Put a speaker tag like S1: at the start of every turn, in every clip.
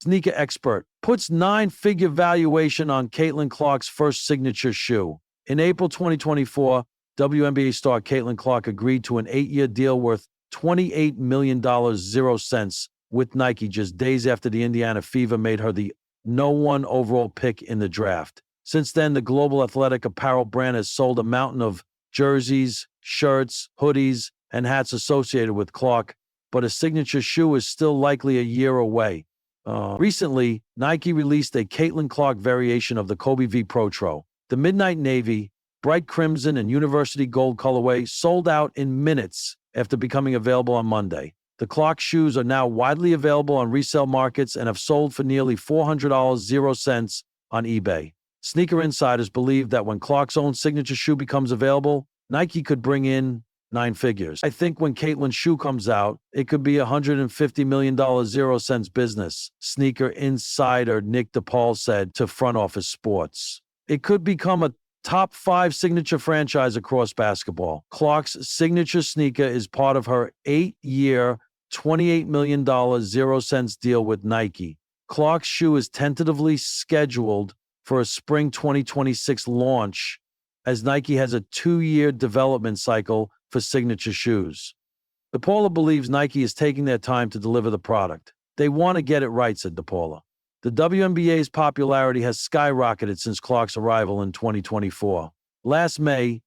S1: Sneaker expert puts nine-figure valuation on Caitlin Clark's first signature shoe. In April 2024, WNBA star Caitlin Clark agreed to an 8-year deal worth $28 million, 0 cents, with Nike just days after the Indiana Fever made her the #1 overall pick in the draft. Since then, the global athletic apparel brand has sold a mountain of jerseys, shirts, hoodies, and hats associated with Clark, but a signature shoe is still likely a year away. Recently, Nike released a Caitlin Clark variation of the Kobe V Protro. The midnight navy, bright crimson, and university gold colorway sold out in minutes after becoming available on Monday. The Clark shoes are now widely available on resale markets and have sold for nearly $400, 0 cents, on eBay. Sneaker insiders believe that when Clark's own signature shoe becomes available, Nike could bring in 9 figures. I think when Caitlin's shoe comes out, it could be $150 million, 0 cents business, sneaker insider Nick DePaul said to Front Office Sports. It could become a top 5 signature franchise across basketball. Clark's signature sneaker is part of her 8-year, $28 million, 0 cents deal with Nike. Clark's shoe is tentatively scheduled for a spring 2026 launch, as Nike has a 2-year development cycle for signature shoes. DePaula believes Nike is taking their time to deliver the product. They want to get it right, said DePaula. The WNBA's popularity has skyrocketed since Clark's arrival in 2024. Last May,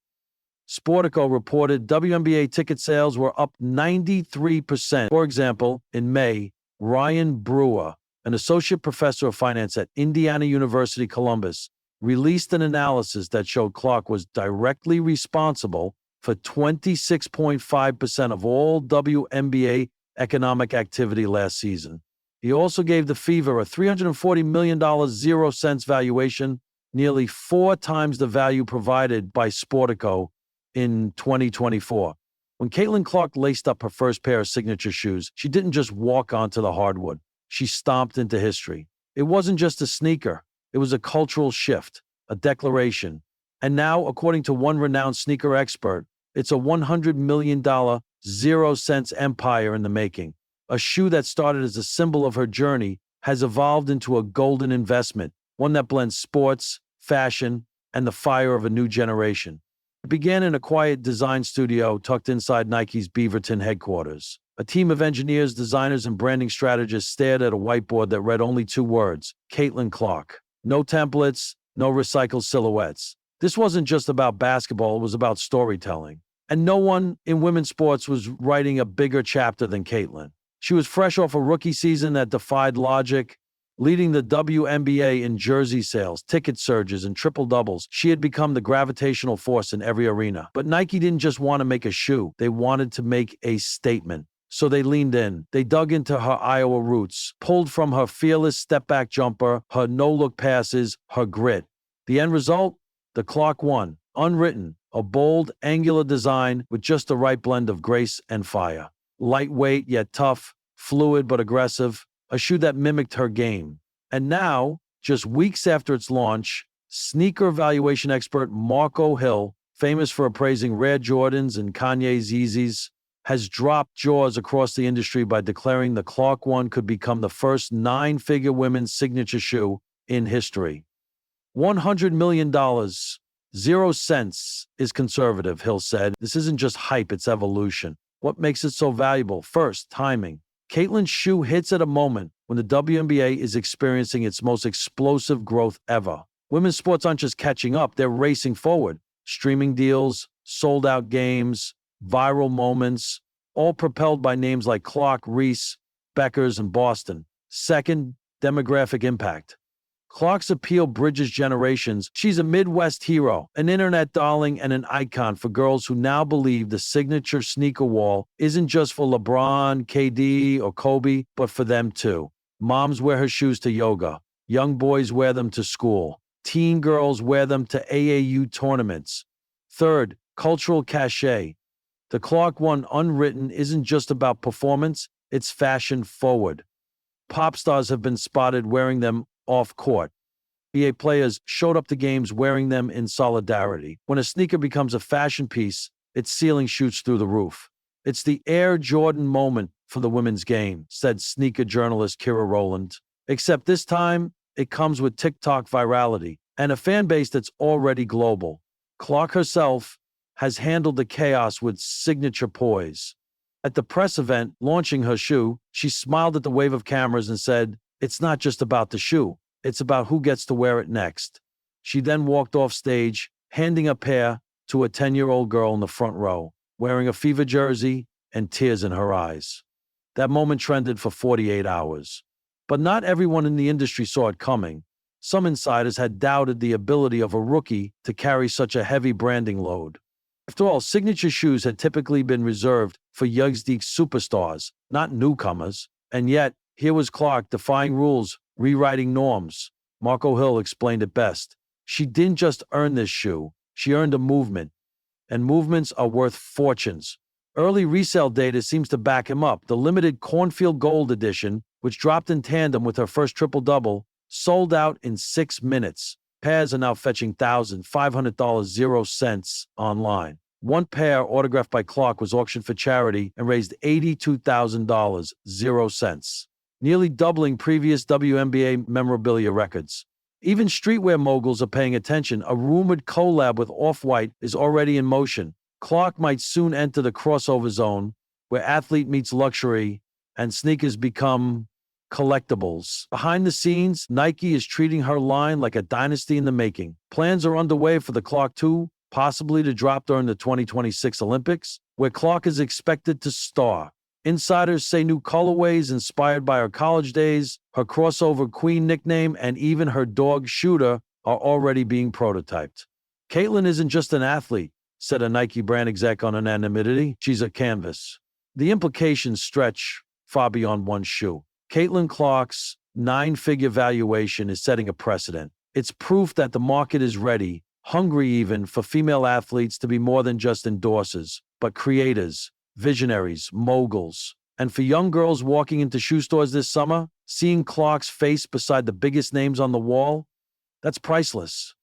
S1: Sportico reported WNBA ticket sales were up 93%. For example, in May, Ryan Brewer, an associate professor of finance at Indiana University Columbus, released an analysis that showed Clark was directly responsible for 26.5% of all WNBA economic activity last season. He also gave the Fever a $340 million, 0 cents valuation, nearly 4 times the value provided by Sportico in 2024. When Caitlin Clark laced up her first pair of signature shoes, she didn't just walk onto the hardwood. She stomped into history. It wasn't just a sneaker. It was a cultural shift, a declaration. And now, according to one renowned sneaker expert, it's a $100 million, 0 cents empire in the making. A shoe that started as a symbol of her journey has evolved into a golden investment, one that blends sports, fashion, and the fire of a new generation. It began in a quiet design studio tucked inside Nike's Beaverton headquarters. A team of engineers, designers, and branding strategists stared at a whiteboard that read only 2 words: Caitlin Clark. No templates, no recycled silhouettes. This wasn't just about basketball, it was about storytelling. And no one in women's sports was writing a bigger chapter than Caitlin. She was fresh off a rookie season that defied logic, leading the WNBA in jersey sales, ticket surges, and triple-doubles. She had become the gravitational force in every arena. But Nike didn't just want to make a shoe. They wanted to make a statement. So they leaned in. They dug into her Iowa roots, pulled from her fearless step-back jumper, her no-look passes, her grit. The end result? The Clark 1, unwritten, a bold, angular design with just the right blend of grace and fire. Lightweight yet tough, fluid but aggressive, a shoe that mimicked her game. And now, just weeks after its launch, sneaker valuation expert Marco Hill, famous for appraising rare Jordans and Kanye's Yeezys, has dropped jaws across the industry by declaring the Clark 1 could become the first 9-figure women's signature shoe in history. $100 million, 0 cents, is conservative, Hill said. This isn't just hype, it's evolution. What makes it so valuable? First, timing. Caitlin's shoe hits at a moment when the WNBA is experiencing its most explosive growth ever. Women's sports aren't just catching up, they're racing forward. Streaming deals, sold-out games, viral moments, all propelled by names like Clark, Reese, Beckers, and Boston. Second, demographic impact. Clark's appeal bridges generations. She's a Midwest hero, an internet darling, and an icon for girls who now believe the signature sneaker wall isn't just for LeBron, KD, or Kobe, but for them too. Moms wear her shoes to yoga. Young boys wear them to school. Teen girls wear them to AAU tournaments. Third, cultural cachet. The Clark 1 unwritten isn't just about performance, it's fashion forward. Pop stars have been spotted wearing them off court. NBA players showed up to games wearing them in solidarity. When a sneaker becomes a fashion piece, its ceiling shoots through the roof. It's the Air Jordan moment for the women's game, said sneaker journalist Kira Rowland. Except this time, it comes with TikTok virality and a fan base that's already global. Clark herself has handled the chaos with signature poise. At the press event launching her shoe, she smiled at the wave of cameras and said, "It's not just about the shoe, it's about who gets to wear it next." She then walked off stage, handing a pair to a 10-year-old girl in the front row, wearing a Fever jersey and tears in her eyes. That moment trended for 48 hours. But not everyone in the industry saw it coming. Some insiders had doubted the ability of a rookie to carry such a heavy branding load. After all, signature shoes had typically been reserved for Yuggsdeek superstars, not newcomers. And yet, here was Clark defying rules, rewriting norms. Marco Hill explained it best. She didn't just earn this shoe, she earned a movement. And movements are worth fortunes. Early resale data seems to back him up. The limited Cornfield Gold edition, which dropped in tandem with her first triple-double, sold out in 6 minutes. Pairs are now fetching $1,500 0 cents online. One pair, autographed by Clark, was auctioned for charity and raised $82,000 0 cents, nearly doubling previous WNBA memorabilia records. Even streetwear moguls are paying attention. A rumored collab with Off-White is already in motion. Clark might soon enter the crossover zone, where athlete meets luxury and sneakers become collectibles. Behind the scenes, Nike is treating her line like a dynasty in the making. Plans are underway for the Clark 2, possibly to drop during the 2026 Olympics, where Clark is expected to star. Insiders say new colorways inspired by her college days, her crossover queen nickname, and even her dog Shooter are already being prototyped. Caitlin isn't just an athlete, said a Nike brand exec on anonymity. She's a canvas. The implications stretch far beyond one shoe. Caitlin Clark's 9-figure valuation is setting a precedent. It's proof that the market is ready, hungry even, for female athletes to be more than just endorsers, but creators, visionaries, moguls. And for young girls walking into shoe stores this summer, seeing Clark's face beside the biggest names on the wall, that's priceless.